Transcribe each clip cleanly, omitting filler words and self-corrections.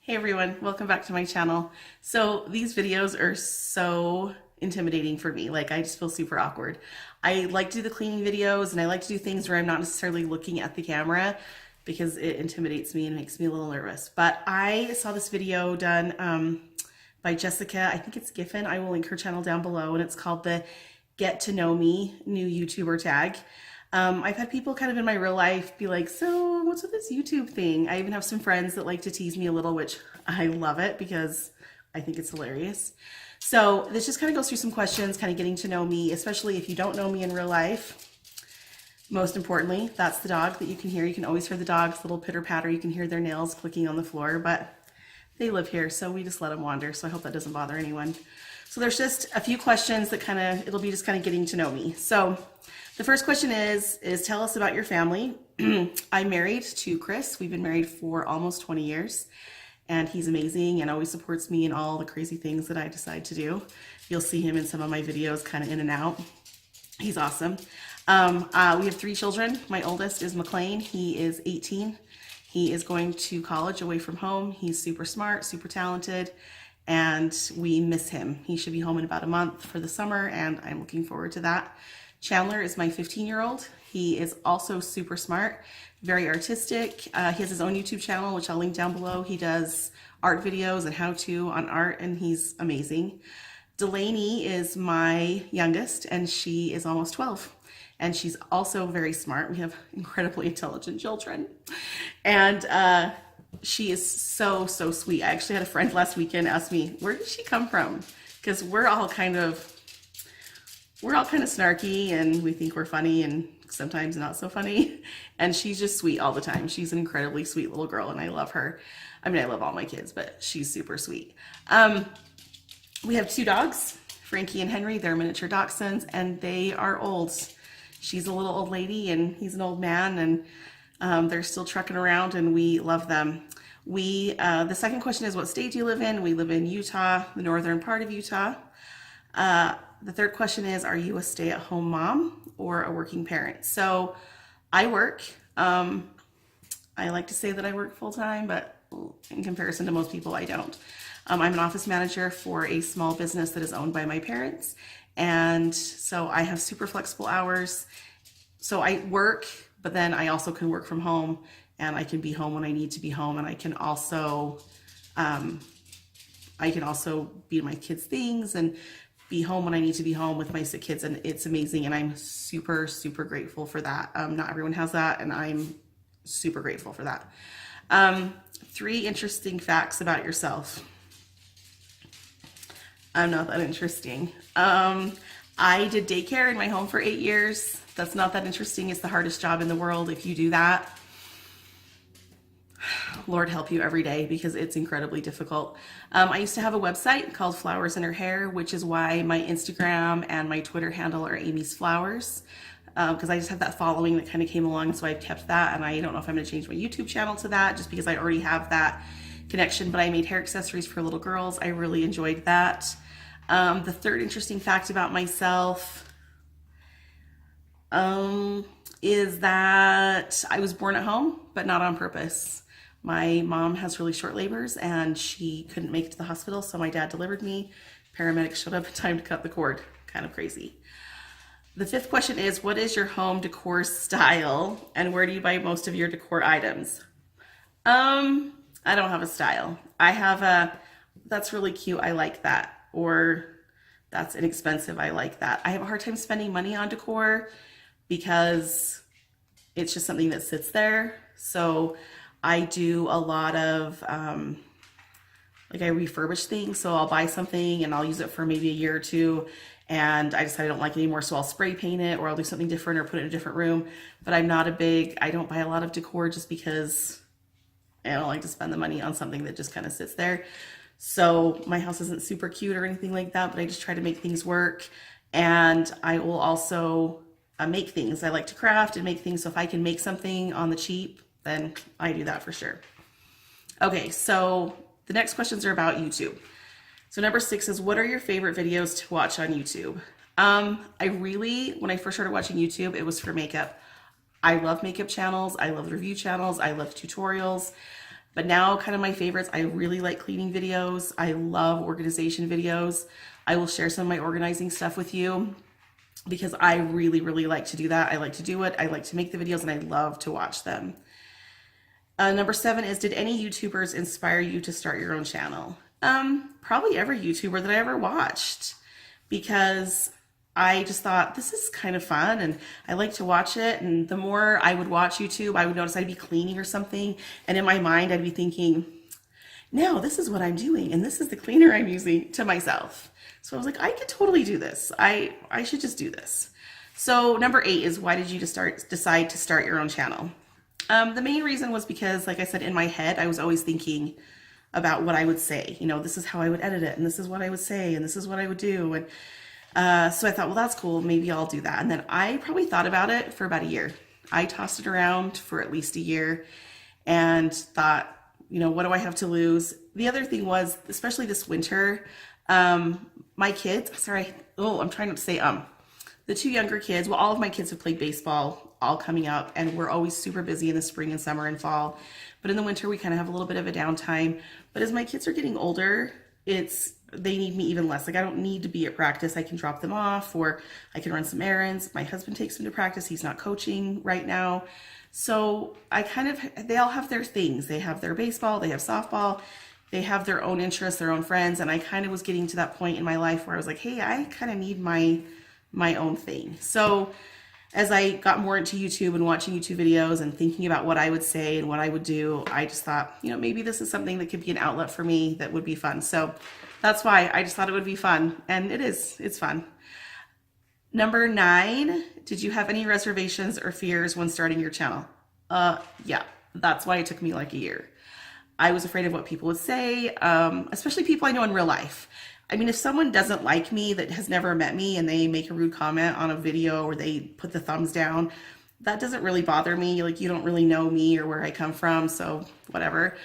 Hey everyone, welcome back to my channel. So these videos are so intimidating for me. Like I just feel super awkward. I like to do the cleaning videos and I like to do things where I'm not necessarily looking at the camera because it intimidates me and makes me a little nervous. But I saw this video done by Jessica, I think it's Giffen. I will link her channel down below, and it's called the Get to Know Me New YouTuber Tag. I've had people kind of in my real life be like, so what's with this YouTube thing? I even have some friends that like to tease me a little, which I love it because I think it's hilarious. So this just kind of goes through some questions, kind of getting to know me, especially if you don't know me in real life. Most importantly, that's the dog that you can hear. You can always hear the dog's little pitter patter. You can hear their nails clicking on the floor, but they live here, so we just let them wander. So I hope that doesn't bother anyone. So there's just a few questions that it'll be just kind of getting to know me. So the first question is tell us about your family. I'm married to Chris. We've been married for almost 20 years, and he's amazing and always supports me in all the crazy things that I decide to do. You'll see him in some of my videos, kind of in and out. He's awesome. We have 3 children. My oldest is McLean. He is 18. He is going to college away from home. He's super smart, super talented, and we miss him. He should be home in about a month for the summer, and I'm looking forward to that. Chandler is my 15-year-old. He is also super smart, very artistic. He has his own YouTube channel, which I'll link down below. He does art videos and how-to on art, and he's amazing. Delaney is my youngest, and she is almost 12. And she's also very smart. We have incredibly intelligent children. And she is so, so sweet. I actually had a friend last weekend ask me, where did she come from? Because we're all kind of snarky, and we think we're funny and sometimes not so funny. And she's just sweet all the time. She's an incredibly sweet little girl, and I love her. I mean, I love all my kids, but she's super sweet. We have 2 dogs, Frankie and Henry. They're miniature dachshunds, and they are old. She's a little old lady and he's an old man, and they're still trucking around, and we love them. The second question is, what state do you live in? We live in Utah, the northern part of Utah. The third question is, are you a stay-at-home mom or a working parent? So I work. I like to say that I work full-time, but in comparison to most people, I don't. I'm an office manager for a small business that is owned by my parents. And so I have super flexible hours. So I work, but then I also can work from home, and I can be home when I need to be home. And I can also be my kids' things and be home when I need to be home with my sick kids. And it's amazing. And I'm super, super grateful for that. Not everyone has that, and I'm super grateful for that. 3 interesting facts about yourself. I'm not that interesting. I did daycare in my home for 8 years. That's not that interesting. It's the hardest job in the world. If you do that, Lord help you every day, because it's incredibly difficult. I used to have a website called Flowers in Her Hair, which is why my Instagram and my Twitter handle are Amy's Flowers, because I just have that following that kind of came along, so I've kept that, and I don't know if I'm going to change my YouTube channel to that just because I already have that connection. But I made hair accessories for little girls. I really enjoyed that. The third interesting fact about myself is that I was born at home, but not on purpose. My mom has really short labors, and she couldn't make it to the hospital, so my dad delivered me. Paramedics showed up in time to cut the cord. Kind of crazy. The 5th question is, what is your home decor style, and where do you buy most of your decor items? I don't have a style. I have that's really cute, I like that. Or that's inexpensive, I like that. I have a hard time spending money on decor because it's just something that sits there. So I do a lot of, I refurbish things. So I'll buy something and I'll use it for maybe a year or 2, and I decide I don't like it anymore, so I'll spray paint it, or I'll do something different, or put it in a different room. But I don't buy a lot of decor just because I don't like to spend the money on something that just kind of sits there. So my house isn't super cute or anything like that, but I just try to make things work. And I will also make things. I like to craft and make things. So if I can make something on the cheap, then I do that for sure. Okay, so the next questions are about YouTube. So number 6 is, what are your favorite videos to watch on YouTube? When I first started watching YouTube, it was for makeup. I love makeup channels. I love review channels. I love tutorials. But now kind of my favorites, I really like cleaning videos. I love organization videos. I will share some of my organizing stuff with you because I really, really like to do that. I like to do it. I like to make the videos and I love to watch them. Number 7 is, did any YouTubers inspire you to start your own channel? Probably every YouTuber that I ever watched, because I just thought this is kind of fun and I like to watch it. And the more I would watch YouTube, I would notice I'd be cleaning or something. And in my mind, I'd be thinking, now this is what I'm doing. And this is the cleaner I'm using to myself. So I was like, I could totally do this. I should just do this. So number 8 is, why did you decide to start your own channel? The main reason was because, like I said, in my head, I was always thinking about what I would say. You know, this is how I would edit it, and this is what I would say, and this is what I would do. And so I thought, well, that's cool. Maybe I'll do that. And then I probably thought about it for about a year. I tossed it around for at least a year and thought, you know, what do I have to lose? The other thing was, especially this winter, my kids, I'm trying not to say, the 2 younger kids, well, all of my kids have played baseball all coming up, and we're always super busy in the spring and summer and fall. But in the winter, we kind of have a little bit of a downtime. But as my kids are getting older, they need me even less. Like, I don't need to be at practice. I can drop them off, or I can run some errands. My husband takes them to practice. He's not coaching right now. So they all have their things. They have their baseball, they have softball, they have their own interests, their own friends. And I kind of was getting to that point in my life where I was like, hey, I kind of need my own thing. So as I got more into YouTube and watching YouTube videos and thinking about what I would say and what I would do, I just thought, you know, maybe this is something that could be an outlet for me that would be fun. So that's why I just thought it would be fun. And it's fun. Number 9, did you have any reservations or fears when starting your channel? Yeah, that's why it took me like a year. I was afraid of what people would say, especially people I know in real life. I mean, if someone doesn't like me that has never met me and they make a rude comment on a video or they put the thumbs down, that doesn't really bother me. Like, you don't really know me or where I come from, so whatever.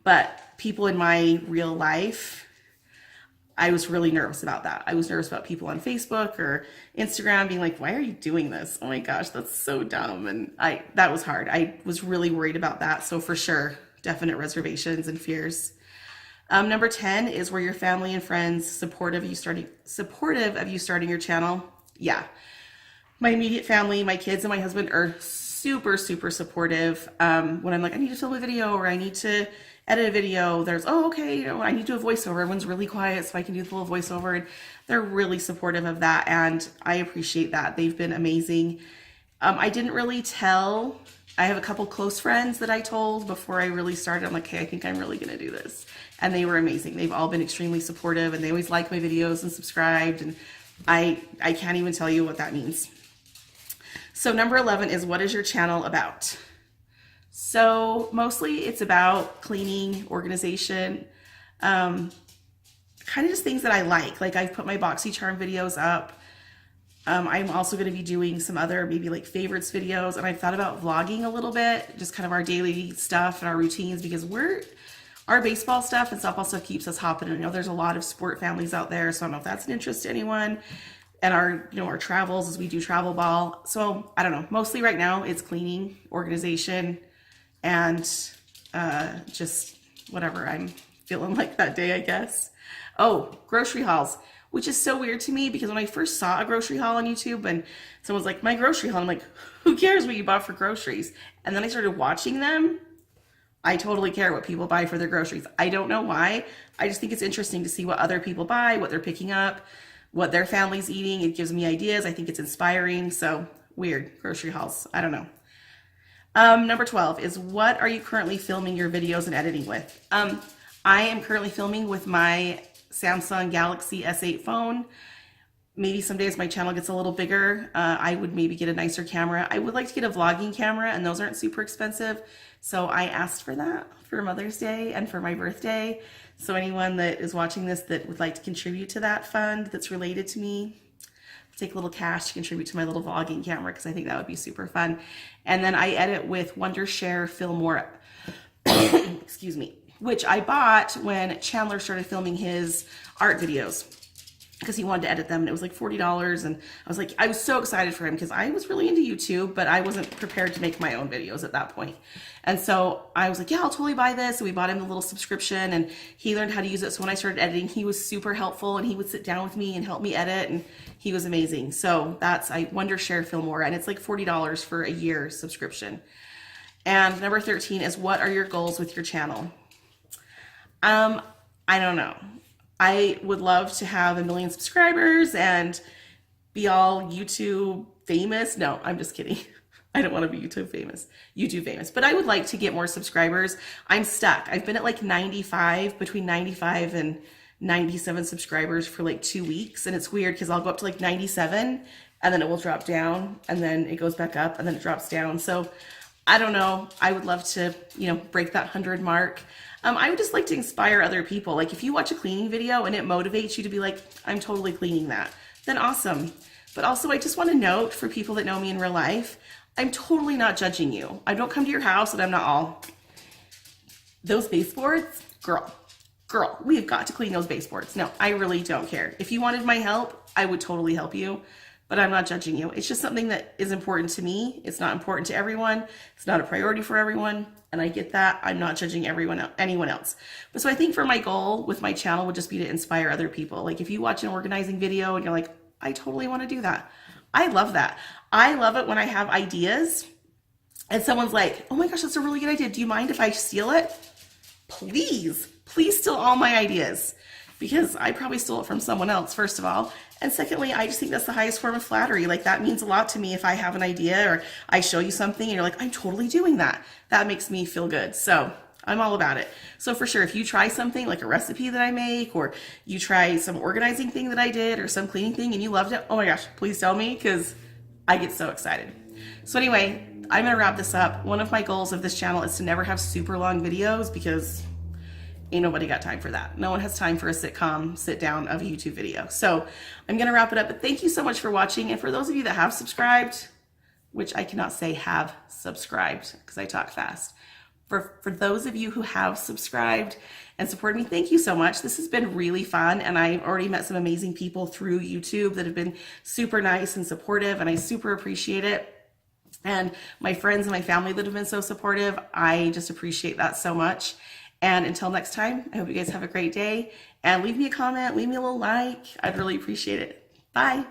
But people in my real life, I was really nervous about that. I was nervous about people on Facebook or Instagram being like, why are you doing this? Oh my gosh, that's so dumb. And that was hard. I was really worried about that. So for sure, definite reservations and fears. Number 10 is, were your family and friends supportive of you starting your channel? Yeah. My immediate family, my kids and my husband are super, super supportive. When I'm like, I need to film a video or I need to edit a video, there's, oh, okay, you know, I need to do a voiceover. Everyone's really quiet, so I can do the little voiceover. And they're really supportive of that, and I appreciate that. They've been amazing. I didn't really tell. I have a couple close friends that I told before I really started. I'm like, hey, I think I'm really going to do this. And they were amazing. They've all been extremely supportive, and they always like my videos and subscribed. And I can't even tell you what that means. So number 11 is, what is your channel about? So mostly it's about cleaning, organization, kind of just things that I like. Like, I've put my BoxyCharm videos up. I'm also going to be doing some other maybe like favorites videos, and I've thought about vlogging a little bit, just kind of our daily stuff and our routines, because our baseball stuff and softball stuff keeps us hopping. And I know there's a lot of sport families out there, so I don't know if that's an interest to anyone. And our travels, as we do travel ball. So I don't know, mostly right now it's cleaning, organization, and just whatever I'm feeling like that day, I guess. Oh, grocery hauls, which is so weird to me, because when I first saw a grocery haul on YouTube and someone's like, my grocery haul, I'm like, who cares what you bought for groceries? And then I started watching them. I totally care what people buy for their groceries. I don't know why. I just think it's interesting to see what other people buy, what they're picking up, what their family's eating. It gives me ideas. I think it's inspiring. So weird, grocery hauls. I don't know. Number 12 is, what are you currently filming your videos and editing with? I am currently filming with my Samsung Galaxy S8 phone. Maybe someday as my channel gets a little bigger, I would maybe get a nicer camera. I would like to get a vlogging camera, and those aren't super expensive. So I asked for that for Mother's Day and for my birthday. So anyone that is watching this that would like to contribute to that fund that's related to me, take a little cash to contribute to my little vlogging camera, because I think that would be super fun. And then I edit with Wondershare Filmora, excuse me, which I bought when Chandler started filming his art videos. because he wanted to edit them, and it was like $40. And I was so excited for him because I was really into YouTube, but I wasn't prepared to make my own videos at that point. And so I was like, yeah, I'll totally buy this. And we bought him the little subscription, and he learned how to use it. So when I started editing, he was super helpful, and he would sit down with me and help me edit, and he was amazing. So that's I Wondershare Filmora, and it's like $40 for a year subscription. And number 13 is, what are your goals with your channel? I don't know. I would love to have 1 million subscribers and be all YouTube famous. No, I'm just kidding. I don't want to be YouTube famous, but I would like to get more subscribers. I'm stuck. I've been at like 95, between 95 and 97 subscribers for like 2 weeks. And it's weird because I'll go up to like 97 and then it will drop down, and then it goes back up and then it drops down. So I don't know. I would love to, break that 100 mark. I would just like to inspire other people. Like if you watch a cleaning video and it motivates you to be like, I'm totally cleaning that, then awesome. But also I just want to note, for people that know me in real life, I'm totally not judging you. I don't come to your house and I'm not all, those baseboards, girl, we've got to clean those baseboards. No, I really don't care. If you wanted my help, I would totally help you, but I'm not judging you. It's just something that is important to me. It's not important to everyone. It's not a priority for everyone. And I get that. I'm not judging anyone else. But so I think for my goal with my channel would just be to inspire other people. Like if you watch an organizing video and you're like, I totally want to do that. I love that. I love it when I have ideas and someone's like, oh my gosh, that's a really good idea. Do you mind if I steal it? Please steal all my ideas, because I probably stole it from someone else, first of all. And secondly, I just think that's the highest form of flattery. Like that means a lot to me if I have an idea or I show you something and you're like, I'm totally doing that. That makes me feel good. So I'm all about it. So for sure, if you try something like a recipe that I make, or you try some organizing thing that I did, or some cleaning thing and you loved it, oh my gosh, please tell me, because I get so excited. So anyway, I'm going to wrap this up. One of my goals of this channel is to never have super long videos, because ain't nobody got time for that. No one has time for a sitcom sit down of a YouTube video. So I'm going to wrap it up, but thank you so much for watching. And for those of you that have subscribed, which I cannot say have subscribed because I talk fast. For those of you who have subscribed and supported me, thank you so much. This has been really fun. And I've already met some amazing people through YouTube that have been super nice and supportive, and I super appreciate it. And my friends and my family that have been so supportive, I just appreciate that so much. And until next time, I hope you guys have a great day, and leave me a comment, leave me a little like. I'd really appreciate it. Bye.